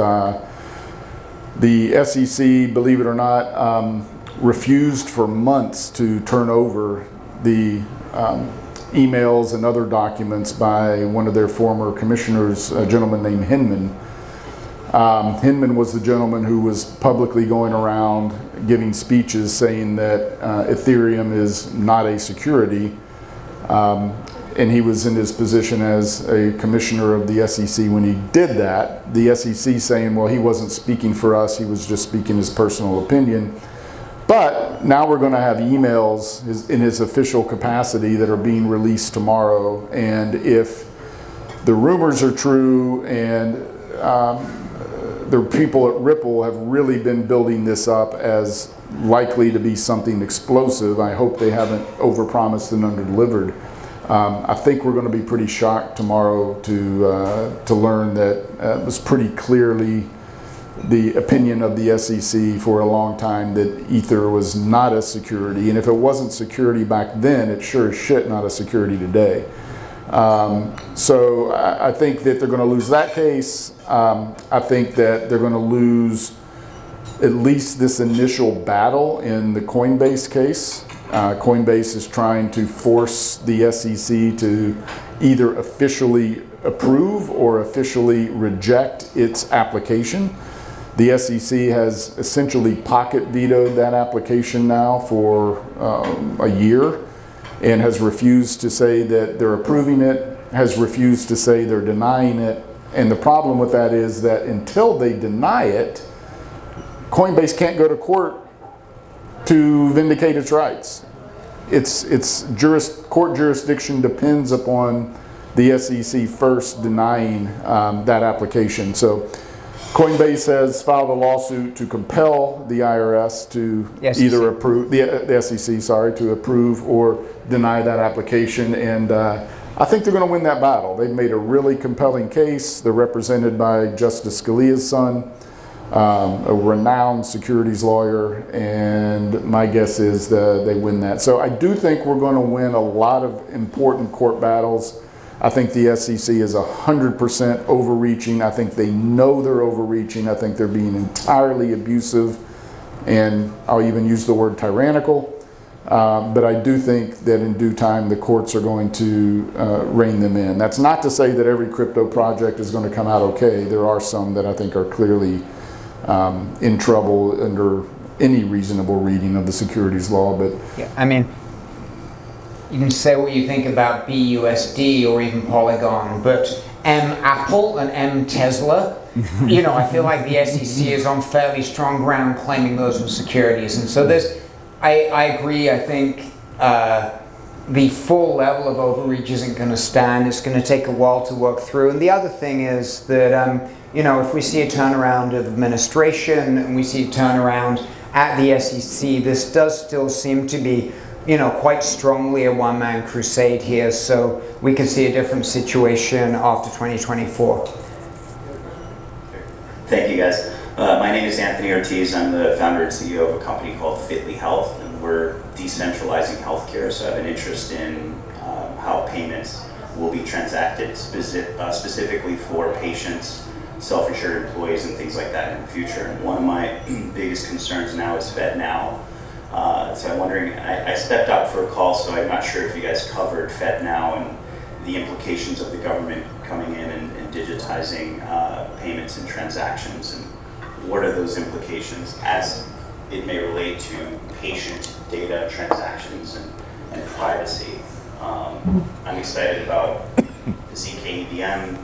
The SEC, believe it or not, refused for months to turn over the emails and other documents by one of their former commissioners, a gentleman named Hinman. Hinman was the gentleman who was publicly going around giving speeches saying that Ethereum is not a security. And he was in his position as a commissioner of the SEC when he did that. The SEC saying, well, he wasn't speaking for us, he was just speaking his personal opinion. But now we're going to have emails in his official capacity that are being released tomorrow. And if the rumors are true and the people at Ripple have really been building this up as likely to be something explosive, I hope they haven't overpromised and underdelivered. I think we're going to be pretty shocked tomorrow to learn that it was pretty clearly the opinion of the SEC for a long time that Ether was not a security, and if it wasn't security back then, it's sure as shit not a security today. So I think that they're going to lose that case. I think that they're going to lose at least this initial battle in the Coinbase case. Coinbase is trying to force the SEC to either officially approve or officially reject its application. The SEC has essentially pocket vetoed that application now for a year and has refused to say that they're approving it, has refused to say they're denying it. And the problem with that is that until they deny it, Coinbase can't go to court to vindicate its rights. Its court jurisdiction depends upon the SEC first denying that application. So Coinbase has filed a lawsuit to compel the IRS to either approve, the SEC, sorry, to approve or deny that application. And I think they're going to win that battle. They've made a really compelling case. They're represented by Justice Scalia's son, a renowned securities lawyer, and my guess is they win that. So I do think we're going to win a lot of important court battles. I think the SEC is 100% overreaching. I think they know they're overreaching. I think they're being entirely abusive, and I'll even use the word tyrannical. But I do think that in due time the courts are going to rein them in. That's not to say that every crypto project is going to come out okay. There are some that I think are clearly in trouble under any reasonable reading of the securities law. But yeah, I mean, you can say what you think about BUSD or even Polygon, but M Apple and M Tesla, you know, I feel like the SEC is on fairly strong ground claiming those were securities. And so I agree, I think the full level of overreach isn't going to stand. It's going to take a while to work through. And the other thing is that, you know, if we see a turnaround of administration and we see a turnaround at the SEC, this does still seem to be, you know, quite strongly a one-man crusade here. So we could see a different situation after 2024. Thank you, guys. My name is Anthony Ortiz. I'm the founder and CEO of a company called Fitly Health, and we're decentralizing healthcare. So I have an interest in how payments will be transacted specifically for patients, self-insured employees, and things like that in the future. And one of my biggest concerns now is FedNow. So I'm wondering, I stepped out for a call, so I'm not sure if you guys covered FedNow and the implications of the government coming in and digitizing payments and transactions, and what are those implications as it may relate to patient data transactions and privacy. I'm excited about ZK-EVM,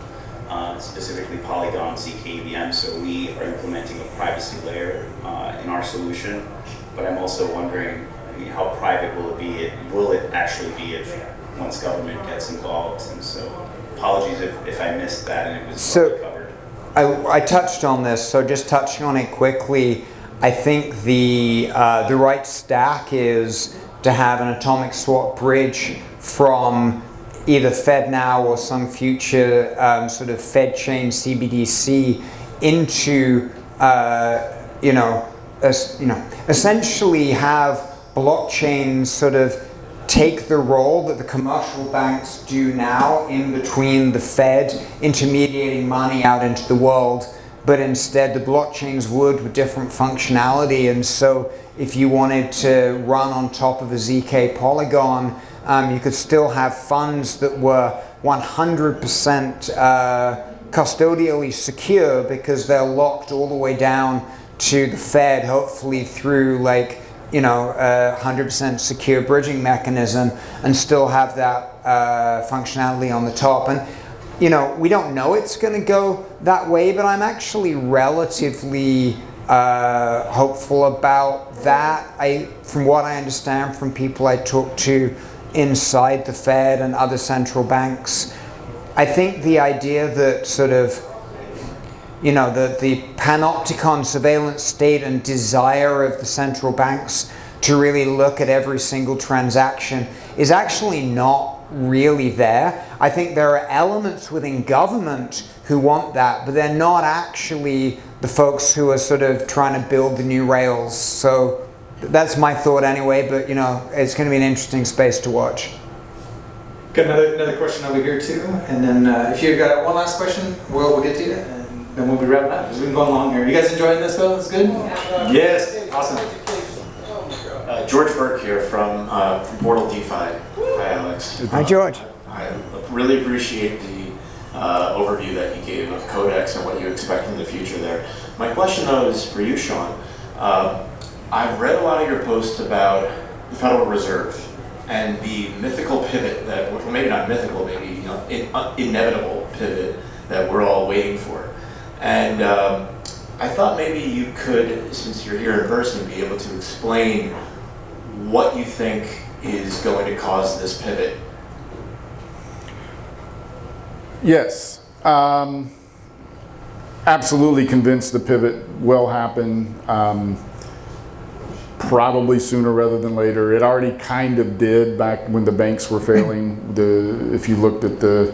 specifically Polygon ZK-EVM, so we are implementing a privacy layer in our solution. But I'm also wondering, I mean, how private will it be? Will it actually be if once government gets involved? And so, apologies if I missed that and it was covered. I touched on this, so just touching on it quickly, I think the right stack is to have an atomic swap bridge from either FedNow or some future sort of Fed chain CBDC into essentially have blockchains sort of take the role that the commercial banks do now in between the Fed intermediating money out into the world, but instead the blockchains would with different functionality. And so if you wanted to run on top of a ZK Polygon, you could still have funds that were 100% custodially secure because they're locked all the way down to the Fed, hopefully through like, you know, 100% secure bridging mechanism, and still have that functionality on the top. And, you know, we don't know it's going to go that way, but I'm actually relatively hopeful about that. From what I understand from people I talk to inside the Fed and other central banks, I think the idea that sort of, you know, the panopticon surveillance state and desire of the central banks to really look at every single transaction is actually not really there. I think there are elements within government who want that, but they're not actually the folks who are sort of trying to build the new rails. So that's my thought anyway, but you know, it's going to be an interesting space to watch. Got another question over here too, and then if you've got one last question, we'll get to you, and then we'll be wrapping up. We've been going long here. You guys enjoying this, Bill? It's good? Yes. Awesome. George Burke here from Portal DeFi. Hi, Alex. Hi, George. I really appreciate the overview that you gave of Codex and what you expect in the future there. My question, though, is for you, Sean. I've read a lot of your posts about the Federal Reserve and the mythical pivot that, well, maybe not mythical, maybe inevitable pivot that we're all waiting for. And I thought maybe you could, since you're here in person, be able to explain what you think is going to cause this pivot. Yes. Absolutely convinced the pivot will happen. Probably sooner rather than later. It already kind of did back when the banks were failing. If you looked at the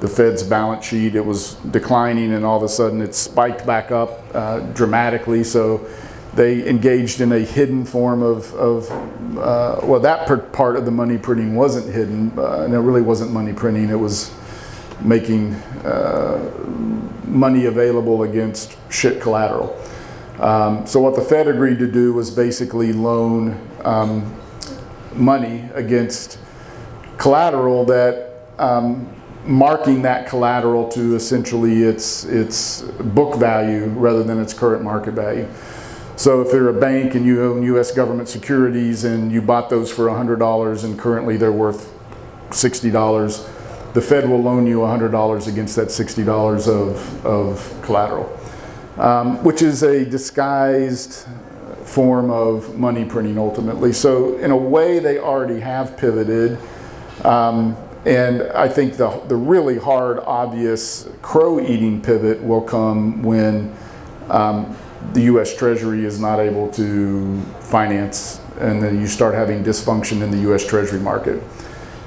Fed's balance sheet, it was declining, and all of a sudden it spiked back up dramatically. So they engaged in a hidden form of well, that part of the money printing wasn't hidden, and it really wasn't money printing. It was making money available against shit collateral. So what the Fed agreed to do was basically loan money against collateral that marking that collateral to essentially its book value rather than its current market value. So if you're a bank and you own U.S. government securities and you bought those for $100 and currently they're worth $60, the Fed will loan you $100 against that $60 of collateral. Which is a disguised form of money printing ultimately. So in a way they already have pivoted, and I think the really hard, obvious crow-eating pivot will come when the U.S. Treasury is not able to finance, and then you start having dysfunction in the U.S. Treasury market.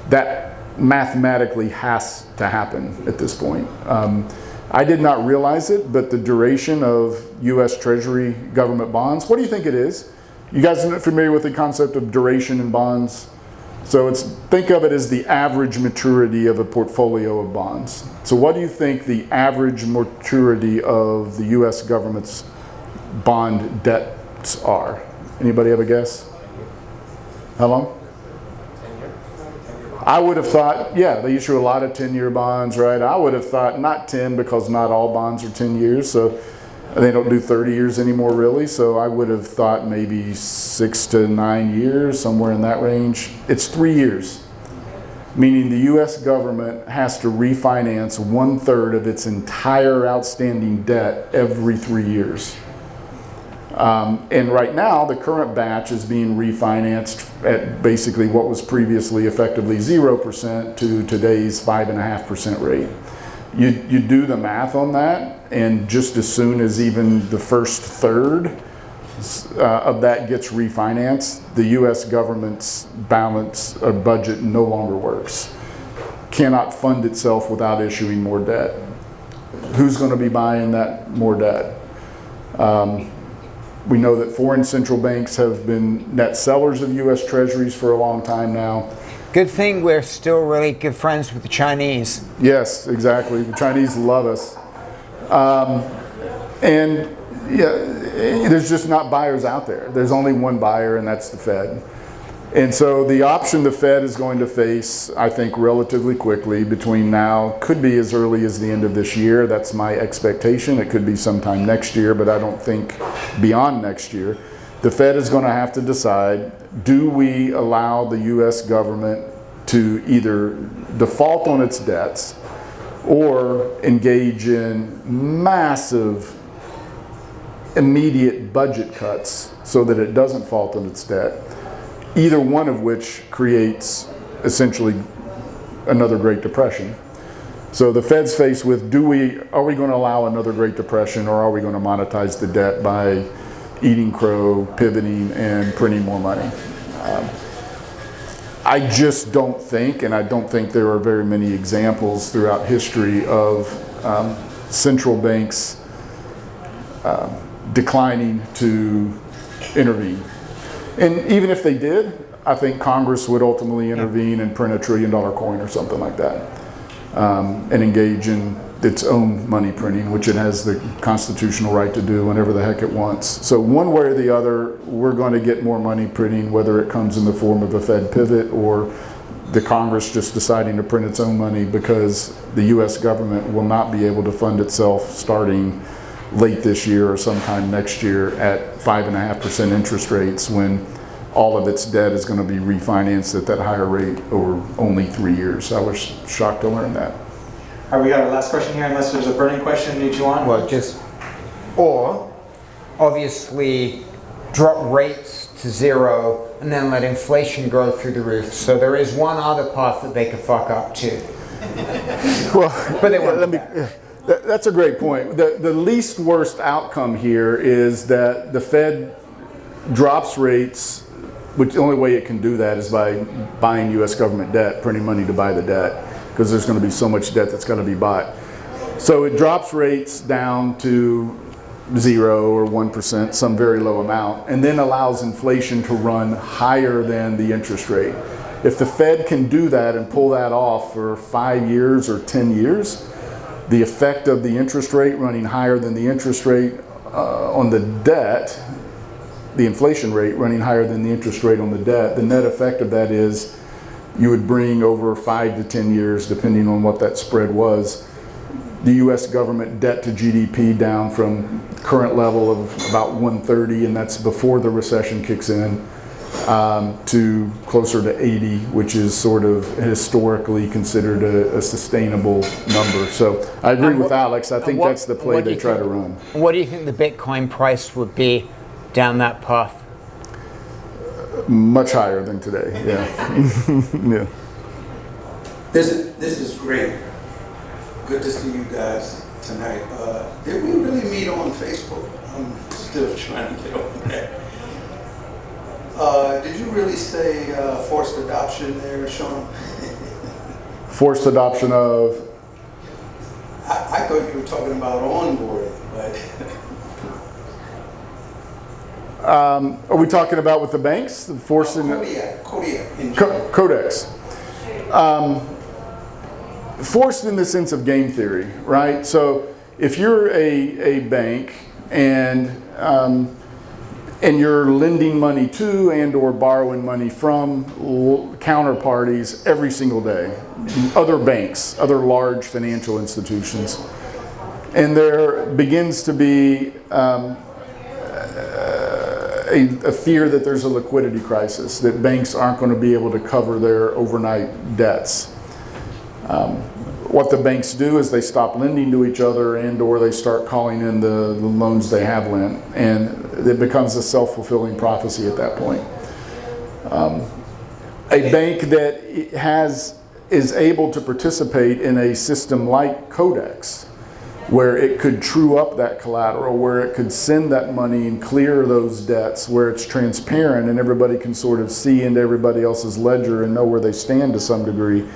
That mathematically has to happen at this point. I did not realize it, but the duration of U.S. Treasury government bonds, what do you think it is? You guys are familiar with the concept of duration in bonds? So think of it as the average maturity of a portfolio of bonds. So what do you think the average maturity of the U.S. government's bond debts are? Anybody have a guess? How long? I would have thought, yeah, they issue a lot of 10-year bonds, right? I would have thought not 10 because not all bonds are 10 years, so they don't do 30 years anymore really. So I would have thought maybe 6 to 9 years, somewhere in that range. It's 3 years, meaning the U.S. government has to refinance 1/3 of its entire outstanding debt every 3 years. And right now, the current batch is being refinanced at basically what was previously effectively 0% to today's 5.5% rate. You do the math on that, and just as soon as even the first third of that gets refinanced, the U.S. government's balance or budget no longer works. Cannot fund itself without issuing more debt. Who's going to be buying that more debt? We know that foreign central banks have been net sellers of U.S. Treasuries for a long time now. Good thing we're still really good friends with the Chinese. Yes, exactly. The Chinese love us. And yeah, there's just not buyers out there. There's only one buyer, and that's the Fed. And so the option the Fed is going to face, I think, relatively quickly between now, could be as early as the end of this year. That's my expectation. It could be sometime next year, but I don't think beyond next year. The Fed is going to have to decide, do we allow the U.S. government to either default on its debts or engage in massive immediate budget cuts so that it doesn't default on its debt? Either one of which creates essentially another Great Depression. So the Fed's faced with, are we going to allow another Great Depression, or are we going to monetize the debt by eating crow, pivoting, and printing more money? I just don't think, and I don't think there are very many examples throughout history of central banks declining to intervene. And even if they did, I think Congress would ultimately intervene and print $1 trillion coin or something like that, and engage in its own money printing, which it has the constitutional right to do whenever the heck it wants. So one way or the other, we're going to get more money printing, whether it comes in the form of a Fed pivot or the Congress just deciding to print its own money, because the US government will not be able to fund itself starting late this year or sometime next year at 5.5% interest rates when all of its debt is going to be refinanced at that higher rate over only 3 years. I was shocked to learn that. All right, we got our last question here, unless there's a burning question each one. Well, or obviously drop rates to zero and then let inflation grow through the roof. So there is one other path that they could fuck up too. Well, But they won't. that's a great point. The least worst outcome here is that the Fed drops rates, which the only way it can do that is by buying US government debt, printing money to buy the debt, because there's going to be so much debt that's going to be bought. So it drops rates down to 0 or 1%, some very low amount, and then allows inflation to run higher than the interest rate. If the Fed can do that and pull that off for 5 years or 10 years, the effect of the interest rate running higher than the interest rate on the debt, the inflation rate running higher than the interest rate on the debt, the net effect of that is you would bring over 5 to 10 years, depending on what that spread was, the US government debt to GDP down from current level of about 130, and that's before the recession kicks in, to closer to 80, which is sort of historically considered a sustainable number. So I agree with Alex. I think that's the play they try to run. What do you think the Bitcoin price would be down that path? Much higher than today, yeah. Yeah. This is great. Good to see you guys tonight. Did we really meet on Facebook? I'm still trying to get over there. Did you really say forced adoption there, Sean? Forced adoption of? I thought you were talking about onboarding, but... Are we talking about with the banks? Forcing Codex. Forced in the sense of game theory, right? So if you're a bank and you're lending money to and or borrowing money from counterparties every single day, other banks, other large financial institutions, and there begins to be a fear that there's a liquidity crisis, that banks aren't going to be able to cover their overnight debts. What the banks do is they stop lending to each other and or they start calling in the loans they have lent, and it becomes a self-fulfilling prophecy at that point. A bank that is able to participate in a system like Codex, where it could true up that collateral, where it could send that money and clear those debts, where it's transparent and everybody can sort of see into everybody else's ledger and know where they stand to some degree,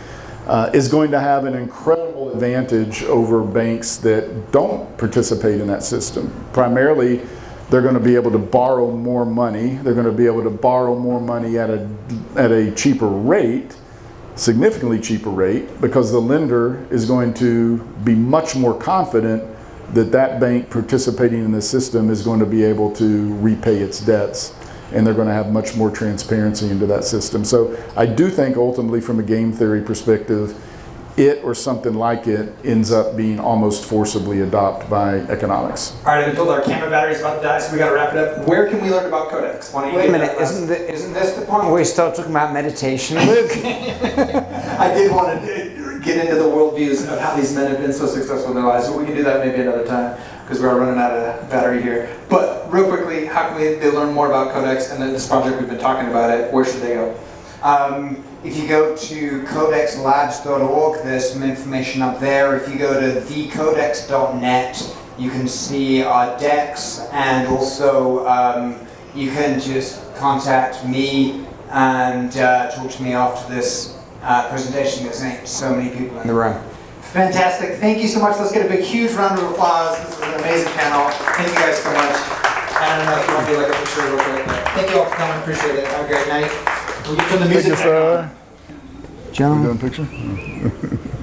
is going to have an incredible advantage over banks that don't participate in that system. Primarily, they're going to be able to borrow more money. They're going to be able to borrow more money at a cheaper rate, significantly cheaper rate, because the lender is going to be much more confident that that bank participating in the system is going to be able to repay its debts, and they're going to have much more transparency into that system. So I do think ultimately from a game theory perspective, it or something like it ends up being almost forcibly adopted by economics. All right, I've been told our camera battery's about to die, so we gotta wrap it up. Where can we learn about Codex? Why don't you Wait a give minute, that last- isn't this the point where we start talking about meditation, Luke? I did want to get into the worldviews of how these men have been so successful in their lives, but we can do that maybe another time because we're running out of battery here. But real quickly, how can they learn more about Codex and then this project we've been talking about it? Where should they go? If you go to codexlabs.org, there's some information up there. If you go to thecodex.net, you can see our decks, and also you can just contact me and talk to me after this presentation. There's so many people in the room. Fantastic. Thank you so much. Let's get a big, huge round of applause. This is an amazing panel. Thank you guys so much. I don't know if you want to do like a picture real quick. Thank you all for coming. Appreciate it. Have a great night. We'll get to the Thank music. you, sir. We Gentlemen. doing a picture?